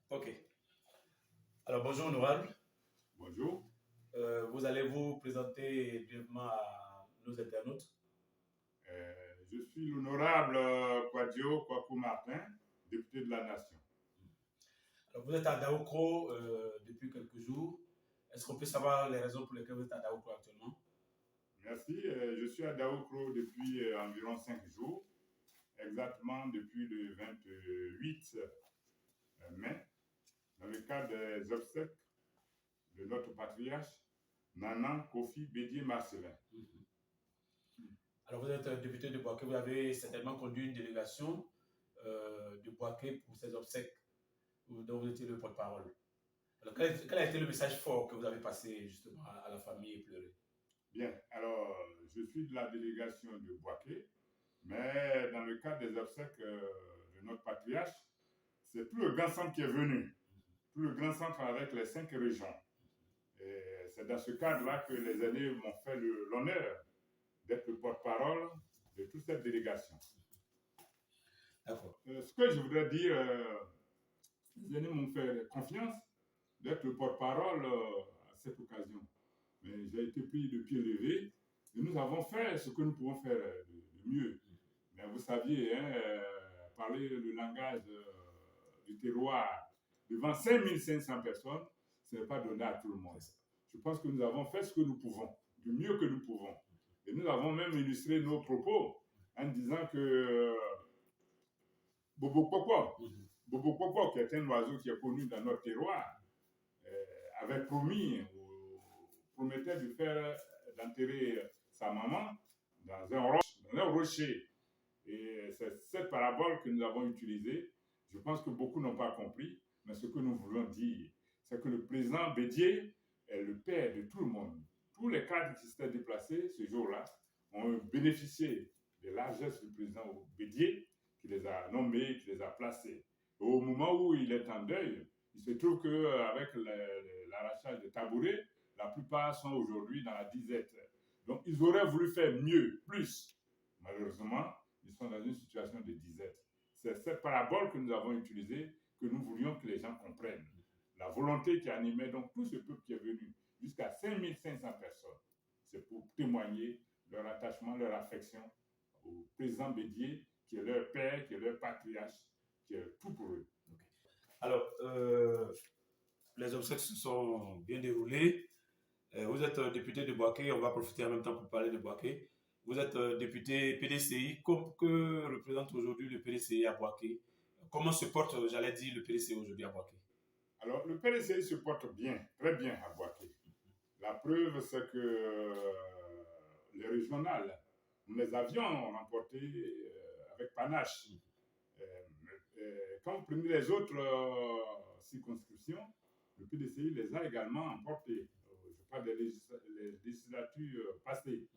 Ok. Alors, bonjour, honorable. Bonjour. Vous allez vous présenter brièvement à nos internautes. Je suis l'honorable Kwadjo Kwaku Martin, député de la Nation. Alors, vous êtes à Daoukro depuis quelques jours. Est-ce qu'on peut savoir les raisons pour lesquelles vous êtes à Daoukro actuellement? Merci. Je suis à Daoukro depuis environ 5 jours, exactement depuis le 28 mai, dans le cadre des obsèques de notre patriarche, Nanan Kofi Bédié Marcelin. Alors, vous êtes député de Boaké. Vous avez certainement conduit une délégation de Boaké pour ces obsèques dont vous étiez le porte-parole. Alors, quel a été le message fort que vous avez passé justement à la famille éplorée? Bien, alors je suis de la délégation de Boaké, mais dans le cadre des obsèques de notre patriarche, c'est tout le grand centre qui est venu, tout le grand centre avec les 5 régions. Et c'est dans ce cadre-là que les aînés m'ont fait l'honneur d'être le porte-parole de toute cette délégation. D'accord. Ce que je voudrais dire, les aînés m'ont fait confiance d'être le porte-parole à cette occasion. Mais j'ai été pris de pied levé et nous avons fait ce que nous pouvons faire de mieux. Mais vous saviez, parler le langage du terroir devant 5500 personnes, ce n'est pas donné à tout le monde. Je pense que nous avons fait ce que nous pouvons, du mieux que nous pouvons. Et nous avons même illustré nos propos en disant que Bobo Koko, qui est un oiseau qui est connu dans notre terroir, avait promettait d'enterrer sa maman dans un rocher. Et c'est cette parabole que nous avons utilisée. Je pense que beaucoup n'ont pas compris, mais ce que nous voulons dire, c'est que le président Bédié est le père de tout le monde. Tous les cadres qui s'étaient déplacés ce jour-là ont bénéficié de largesses du président Bédié, qui les a nommés, qui les a placés. Et au moment où il est en deuil, il se trouve qu'avec l'arrachage de tabourets, la plupart sont aujourd'hui dans la disette. Donc, ils auraient voulu faire mieux, plus. Malheureusement, ils sont dans une situation de disette. C'est cette parabole que nous avons utilisée que nous voulions que les gens comprennent. La volonté qui animait donc tout ce peuple qui est venu, jusqu'à 5500 personnes, c'est pour témoigner leur attachement, leur affection au président Bédié, qui est leur père, qui est leur patriarche, qui est tout pour eux. Okay. Alors, les obsèques se sont bien déroulées. Vous êtes député de Boaké, on va profiter en même temps pour parler de Boaké. Vous êtes député PDCI, que représente aujourd'hui le PDCI à Boaké. Comment se porte, j'allais dire, le PDCI aujourd'hui à Boaké? Alors, le PDCI se porte bien, très bien à Boaké. La preuve, c'est que les régionales, nous les avions remportées avec panache. Quand vous prenez les autres circonscriptions, le PDCI les a également emportées. Je parle des législatures passées.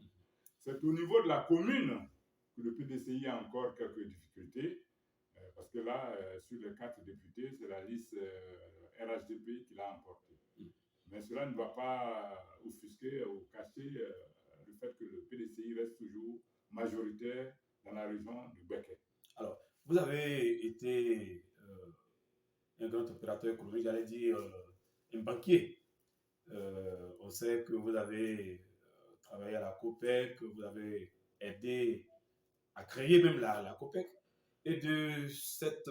C'est au niveau de la commune que le PDCI a encore quelques difficultés, parce que là, sur les 4 députés, c'est la liste RHDP qui l'a emporté. Mais cela ne va pas offusquer ou cacher le fait que le PDCI reste toujours majoritaire dans la région du Béquet. Alors, vous avez été un grand opérateur économique, j'allais dire un banquier. On sait que vous avez travaillé à la COPEC, que vous avez aidé à créer même la COPEC. Et de cette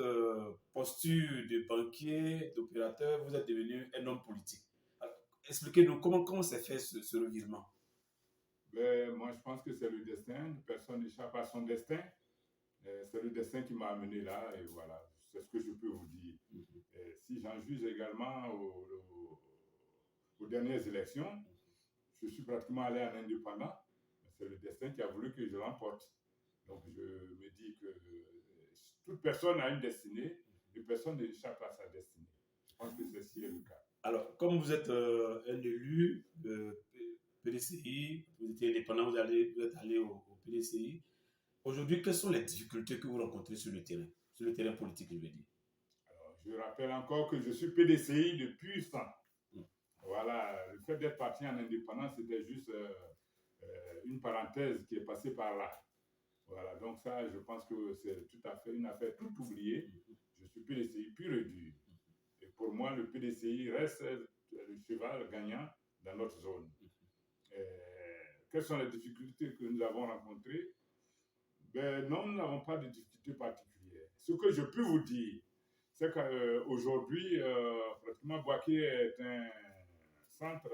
posture de banquier, d'opérateur, vous êtes devenu un homme politique. Alors, expliquez-nous comment s'est fait ce revirement. Ben, moi, je pense que c'est le destin. Personne n'échappe à son destin. C'est le destin qui m'a amené là. Et voilà, c'est ce que je peux vous dire. Si j'en juge également aux dernières élections, je suis pratiquement allé en indépendant. C'est le destin qui a voulu que je l'emporte. Donc, je me dis que toute personne a une destinée et personne n'échappe à sa destinée. Je pense que ceci est le cas. Alors, comme vous êtes un élu de PDCI, vous étiez indépendant, vous êtes allé au PDCI. Aujourd'hui, quelles sont les difficultés que vous rencontrez sur le terrain politique, je veux dire? Alors, je rappelle encore que je suis PDCI depuis 100. Voilà, le fait d'être parti en indépendance, c'était juste une parenthèse qui est passée par là. Voilà, donc ça, je pense que c'est tout à fait une affaire toute oubliée. Je suis PDCI pur et dur. Et pour moi, le PDCI reste le cheval gagnant dans notre zone. Quelles sont les difficultés que nous avons rencontrées? Ben non, nous n'avons pas de difficultés particulières. Ce que je peux vous dire, c'est qu'aujourd'hui, pratiquement Boaké est un centre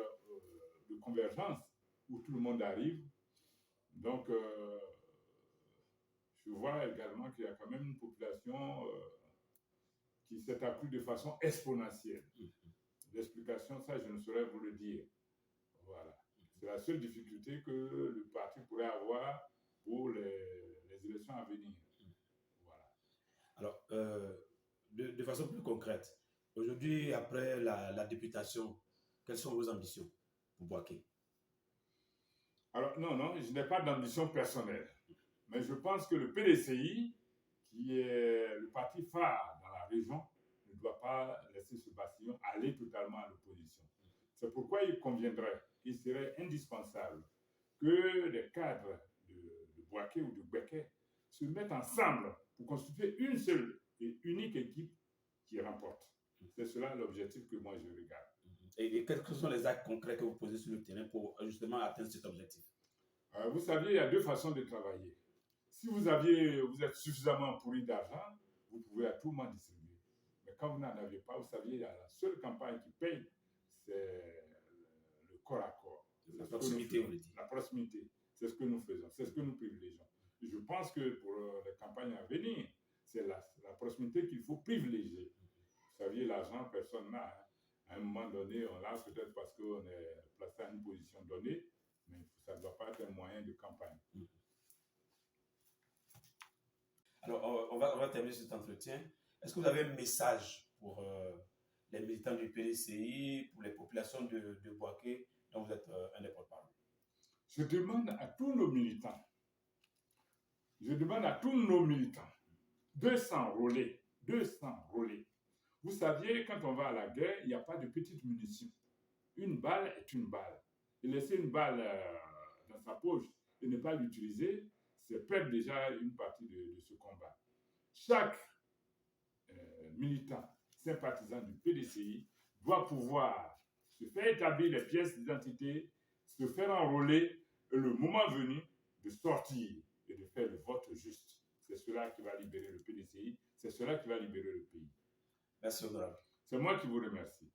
de convergence où tout le monde arrive. Donc, je vois également qu'il y a quand même une population qui s'est accrue de façon exponentielle. L'explication, ça, je ne saurais vous le dire. Voilà. C'est la seule difficulté que le parti pourrait avoir pour les élections à venir. Voilà. Alors, de façon plus concrète, aujourd'hui, après la députation, quelles sont vos ambitions pour Boaké? Alors, non, je n'ai pas d'ambition personnelle. Mais je pense que le PDCI, qui est le parti phare dans la région, ne doit pas laisser ce bastillon aller totalement à l'opposition. C'est pourquoi il conviendrait, il serait indispensable que les cadres de Boaké ou de Gbeke se mettent ensemble pour constituer une seule et unique équipe qui remporte. C'est cela l'objectif que moi je regarde. Et quels sont les actes concrets que vous posez sur le terrain pour justement atteindre cet objectif? Vous savez, il y a deux façons de travailler. Si vous êtes suffisamment pourri d'argent, vous pouvez à tout moment distribuer. Mais quand vous n'en avez pas, vous savez, la seule campagne qui paye, c'est le corps à corps. La proximité, on le dit. La proximité, c'est ce que nous faisons, c'est ce que nous privilégions. Et je pense que pour les campagnes à venir, c'est la proximité qu'il faut privilégier. Vous savez, l'argent, personne n'a. Hein. À un moment donné, on l'a peut-être parce qu'on est placé à une position donnée, mais ça ne doit pas être un moyen de campagne. Alors, on va terminer cet entretien. Est-ce que vous avez un message pour les militants du PDCI, pour les populations de Boaké, dont vous êtes un des porte-parole? Je demande à tous nos militants, de s'enrôler. Vous saviez, quand on va à la guerre, il n'y a pas de petites munitions. Une balle est une balle. Et laisser une balle dans sa poche et ne pas l'utiliser, c'est perdre déjà une partie de ce combat. Chaque militant, sympathisant du PDCI doit pouvoir se faire établir les pièces d'identité, se faire enrôler et le moment venu de sortir et de faire le vote juste. C'est cela qui va libérer le PDCI, c'est cela qui va libérer le pays. Merci, honorable. C'est moi qui vous remercie.